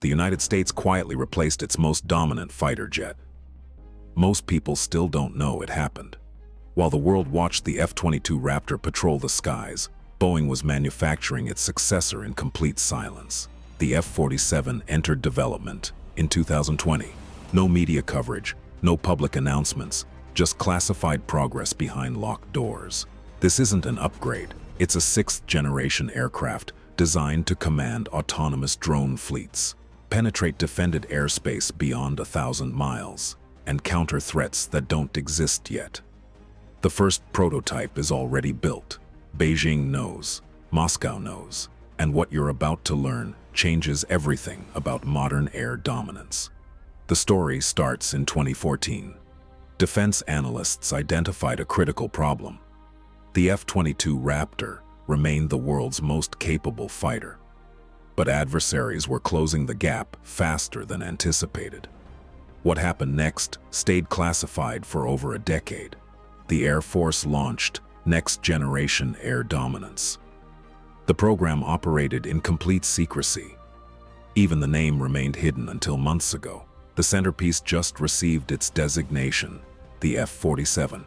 the United States quietly replaced its most dominant fighter jet. Most people still don't know it happened. While the world watched the F-22 Raptor patrol the skies, Boeing was manufacturing its successor in complete silence. The F-47 entered development in 2020. No media coverage, no public announcements, just classified progress behind locked doors. This isn't an upgrade. It's a sixth-generation aircraft designed to command autonomous drone fleets, penetrate defended airspace beyond 1,000 miles, and counter threats that don't exist yet. The first prototype is already built. Beijing knows, Moscow knows, and what you're about to learn changes everything about modern air dominance. The story starts in 2014. Defense analysts identified a critical problem. The F-22 Raptor remained the world's most capable fighter, but adversaries were closing the gap faster than anticipated. What happened next stayed classified for over a decade. The Air Force launched Next-Generation Air Dominance. The program operated in complete secrecy. Even the name remained hidden until months ago. The centerpiece just received its designation, the F-47,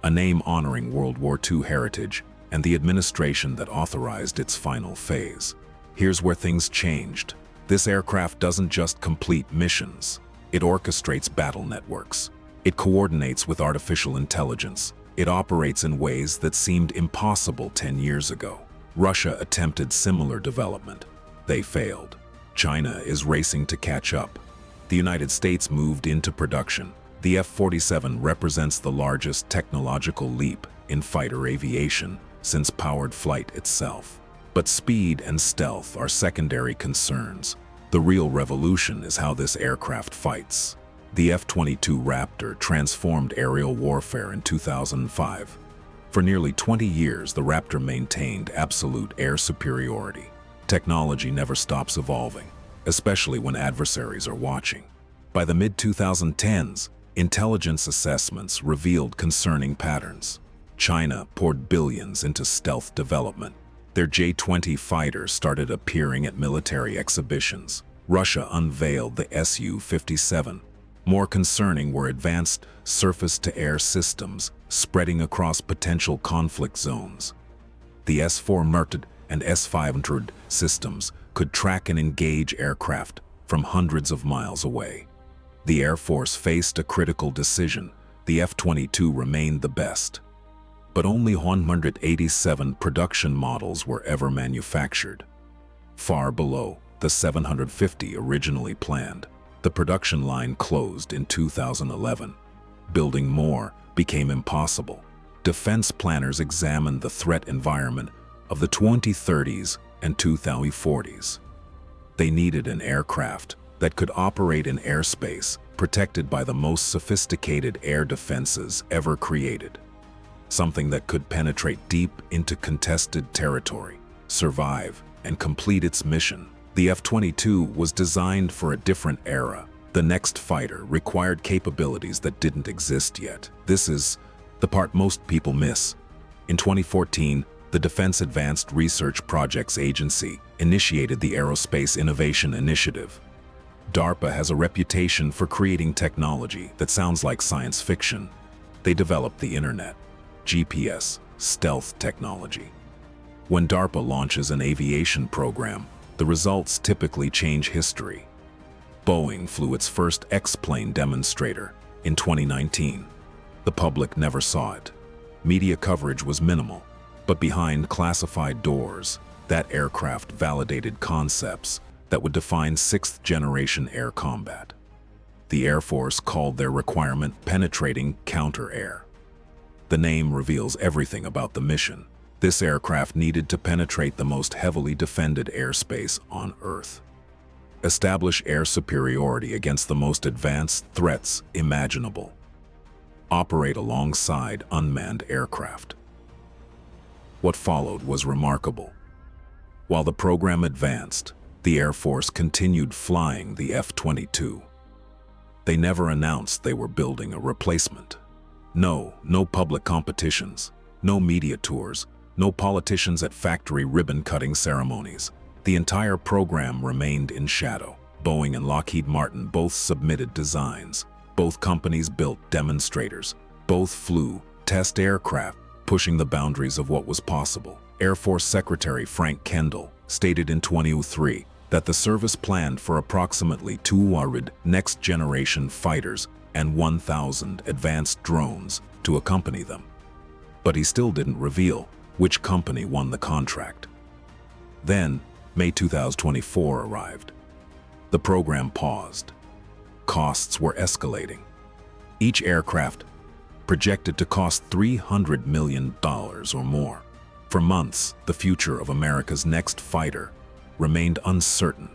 a name honoring World War II heritage and the administration that authorized its final phase. Here's where things changed. This aircraft doesn't just complete missions. It orchestrates battle networks. It coordinates with artificial intelligence. It operates in ways that seemed impossible 10 years ago. Russia attempted similar development. They failed. China is racing to catch up. The United States moved into production. The F-47 represents the largest technological leap in fighter aviation since powered flight itself. But speed and stealth are secondary concerns. The real revolution is how this aircraft fights. The F-22 Raptor transformed aerial warfare in 2005. For nearly 20 years, the Raptor maintained absolute air superiority. Technology never stops evolving, especially when adversaries are watching. By the mid-2010s, intelligence assessments revealed concerning patterns. China poured billions into stealth development. Their J-20 fighters started appearing at military exhibitions. Russia unveiled the Su-57. More concerning were advanced surface-to-air systems spreading across potential conflict zones. The S-400 and S-500 systems could track and engage aircraft from hundreds of miles away. The Air Force faced a critical decision. The F-22 remained the best. But only 187 production models were ever manufactured, far below the 750 originally planned. The production line closed in 2011. Building more became impossible. Defense planners examined the threat environment of the 2030s and 2040s. They needed an aircraft that could operate in airspace protected by the most sophisticated air defenses ever created. Something that could penetrate deep into contested territory, survive, and complete its mission. The F-22 was designed for a different era. The next fighter required capabilities that didn't exist yet. This is the part most people miss. In 2014, the Defense Advanced Research Projects Agency initiated the Aerospace Innovation Initiative. DARPA has a reputation for creating technology that sounds like science fiction. They developed the internet, GPS, stealth technology. When DARPA launches an aviation program, the results typically change history. Boeing flew its first X-plane demonstrator in 2019. The public never saw it. Media coverage was minimal, but behind classified doors, that aircraft validated concepts that would define sixth-generation air combat. The Air Force called their requirement penetrating counter-air. The name reveals everything about the mission. This aircraft needed to penetrate the most heavily defended airspace on Earth. Establish air superiority against the most advanced threats imaginable. Operate alongside unmanned aircraft. What followed was remarkable. While the program advanced, the Air Force continued flying the F-22. They never announced they were building a replacement. No public competitions, no media tours, no politicians at factory ribbon-cutting ceremonies. The entire program remained in shadow. Boeing and Lockheed Martin both submitted designs. Both companies built demonstrators. Both flew test aircraft, pushing the boundaries of what was possible. Air Force Secretary Frank Kendall stated in 2003 that the service planned for approximately 200 next-generation fighters and 1,000 advanced drones to accompany them. But he still didn't reveal which company won the contract. Then, May 2024 arrived. The program paused. Costs were escalating. Each aircraft projected to cost $300 million or more. For months, the future of America's next fighter remained uncertain,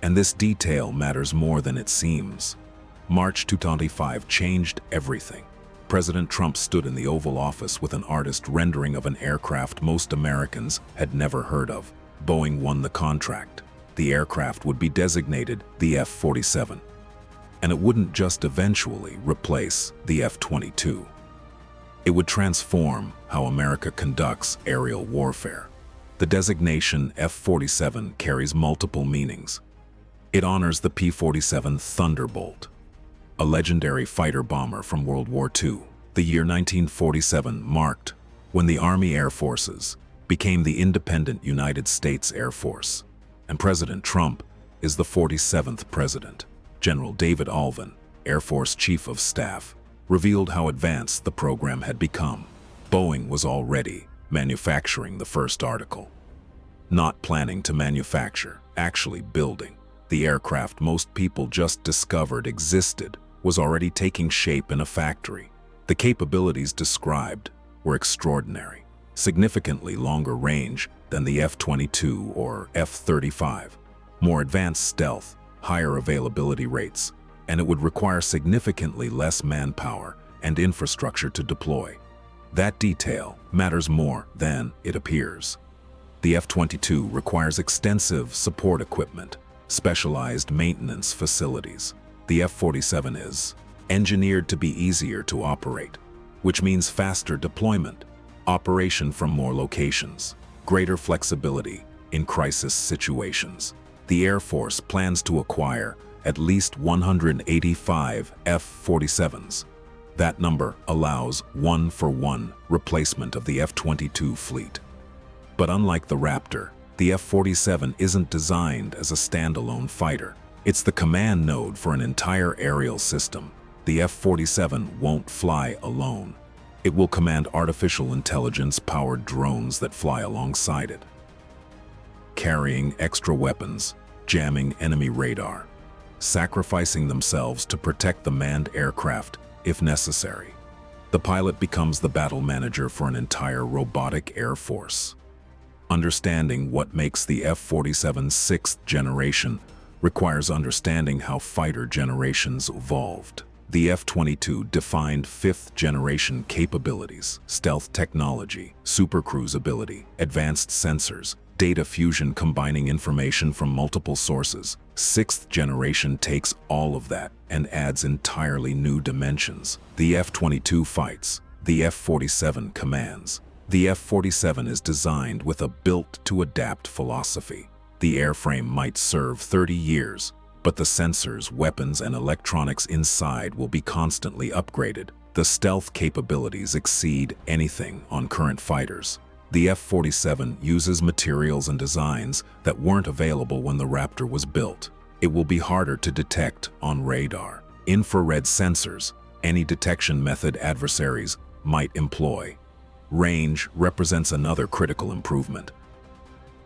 and this detail matters more than it seems. March 2025 changed everything. President Trump stood in the Oval Office with an artist rendering of an aircraft most Americans had never heard of. Boeing won the contract. The aircraft would be designated the F-47. And it wouldn't just eventually replace the F-22. It would transform how America conducts aerial warfare. The designation F-47 carries multiple meanings. It honors the P-47 Thunderbolt, a legendary fighter bomber from World War II. The year 1947 marked when the Army Air Forces became the independent United States Air Force, and President Trump is the 47th president. General David Alvin, Air Force Chief of Staff, revealed how advanced the program had become. Boeing was already manufacturing the first article. Not planning to manufacture, actually building. The aircraft most people just discovered existed was already taking shape in a factory. The capabilities described were extraordinary, significantly longer range than the F-22 or F-35, more advanced stealth, higher availability rates, and it would require significantly less manpower and infrastructure to deploy. That detail matters more than it appears. The F-22 requires extensive support equipment, specialized maintenance facilities. The F-47 is engineered to be easier to operate, which means faster deployment, operation from more locations, greater flexibility in crisis situations. The Air Force plans to acquire at least 185 F-47s. That number allows one-for-one replacement of the F-22 fleet. But unlike the Raptor, the F-47 isn't designed as a standalone fighter. It's the command node for an entire aerial system. The F-47 won't fly alone. It will command artificial intelligence-powered drones that fly alongside it, carrying extra weapons, jamming enemy radar, sacrificing themselves to protect the manned aircraft if necessary. The pilot becomes the battle manager for an entire robotic air force. Understanding what makes the F-47 sixth generation requires understanding how fighter generations evolved. The F-22 defined fifth-generation capabilities, stealth technology, supercruise ability, advanced sensors, data fusion combining information from multiple sources. Sixth generation takes all of that and adds entirely new dimensions. The F-22 fights, the F-47 commands. The F-47 is designed with a built-to-adapt philosophy. The airframe might serve 30 years, but the sensors, weapons, and electronics inside will be constantly upgraded. The stealth capabilities exceed anything on current fighters. The F-47 uses materials and designs that weren't available when the Raptor was built. It will be harder to detect on radar. Infrared sensors, any detection method adversaries might employ. Range represents another critical improvement.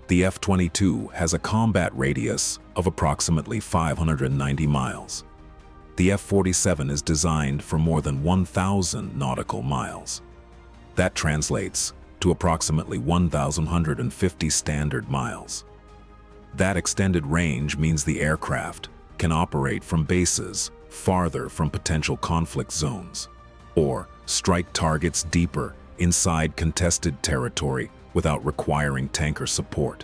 The F-22 has a combat radius of approximately 590 miles. The F-47 is designed for more than 1,000 nautical miles. That translates to approximately 1,150 standard miles. That extended range means the aircraft can operate from bases farther from potential conflict zones, or strike targets deeper inside contested territory without requiring tanker support.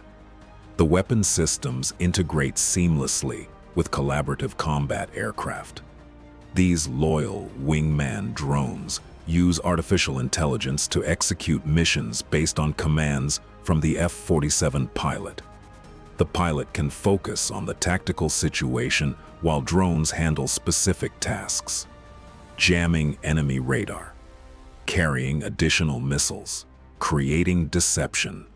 The weapon systems integrate seamlessly with collaborative combat aircraft. These loyal wingman drones use artificial intelligence to execute missions based on commands from the F-47 pilot. The pilot can focus on the tactical situation while drones handle specific tasks. Jamming enemy radar, carrying additional missiles, creating deception.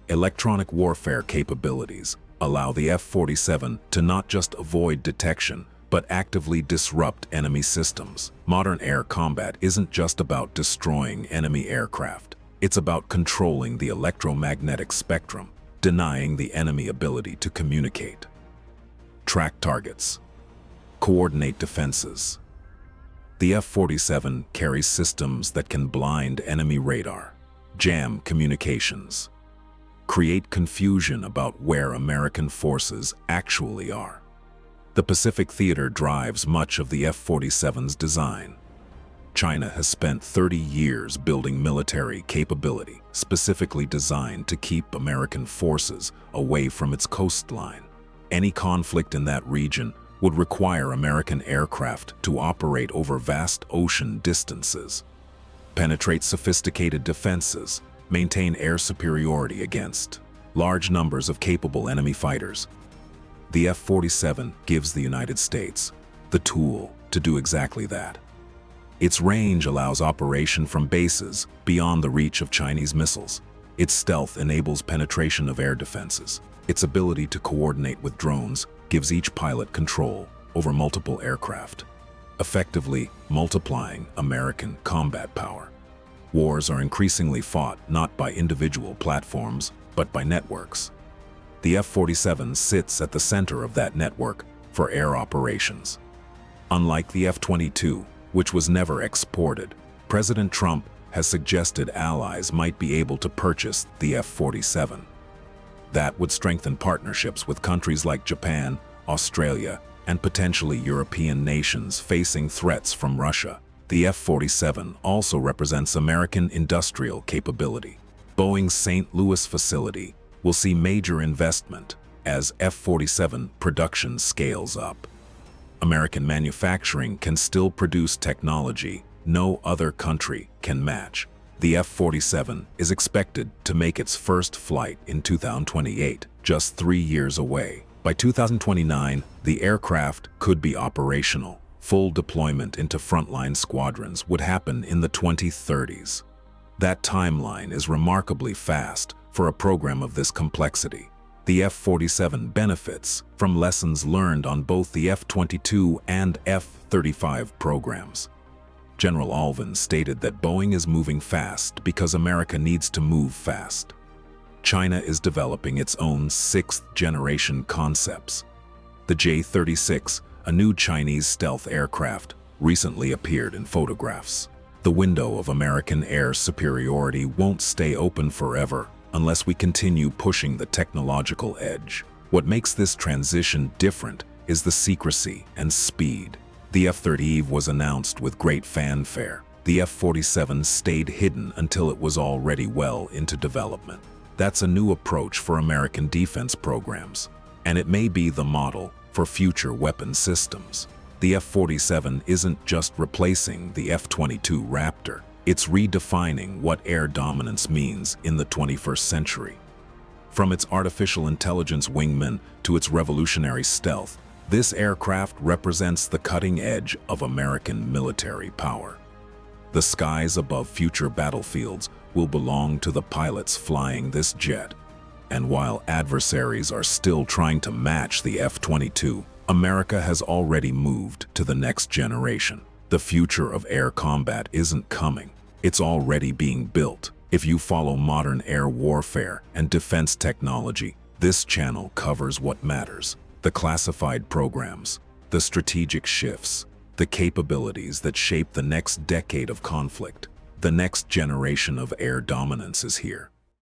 Electronic warfare capabilities allow the F-47 to not just avoid detection, but actively disrupt enemy systems. Modern air combat isn't just about destroying enemy aircraft. It's about controlling the electromagnetic spectrum, denying the enemy ability to communicate. Track targets. Coordinate defenses. The F-47 carries systems that can blind enemy radar, jam communications, create confusion about where American forces actually are. The Pacific theater drives much of the F-47's design. China has spent 30 years building military capability specifically designed to keep American forces away from its coastline. Any conflict in that region would require American aircraft to operate over vast ocean distances, penetrate sophisticated defenses, maintain air superiority against large numbers of capable enemy fighters. The F-47 gives the United States the tool to do exactly that. Its range allows operation from bases beyond the reach of Chinese missiles. Its stealth enables penetration of air defenses. Its ability to coordinate with drones gives each pilot control over multiple aircraft, effectively multiplying American combat power. Wars are increasingly fought not by individual platforms, but by networks. The F-47 sits at the center of that network for air operations. Unlike the F-22, which was never exported, President Trump has suggested allies might be able to purchase the F-47. That would strengthen partnerships with countries like Japan, Australia, and potentially European nations facing threats from Russia. The F-47 also represents American industrial capability. Boeing's St. Louis facility will see major investment as F-47 production scales up. American manufacturing can still produce technology no other country can match. The F-47 is expected to make its first flight in 2028, just 3 years away. By 2029, the aircraft could be operational. Full deployment into frontline squadrons would happen in the 2030s. That timeline is remarkably fast for a program of this complexity. The F-47 benefits from lessons learned on both the F-22 and F-35 programs. General Alvin stated that Boeing is moving fast because America needs to move fast. China is developing its own sixth-generation concepts. The J-36, a new Chinese stealth aircraft, recently appeared in photographs. The window of American air superiority won't stay open forever unless we continue pushing the technological edge. What makes this transition different is the secrecy and speed. The F-30 was announced with great fanfare. The F-47 stayed hidden until it was already well into development. That's a new approach for American defense programs, and it may be the model for future weapon systems. The F-47 isn't just replacing the F-22 Raptor. It's redefining what air dominance means in the 21st century. From its artificial intelligence wingman to its revolutionary stealth, this aircraft represents the cutting edge of American military power. The skies above future battlefields will belong to the pilots flying this jet. And while adversaries are still trying to match the F-22, America has already moved to the next generation. The future of air combat isn't coming. It's already being built. If you follow modern air warfare and defense technology, this channel covers what matters: the classified programs, the strategic shifts, the capabilities that shape the next decade of conflict. The next generation of air dominance is here.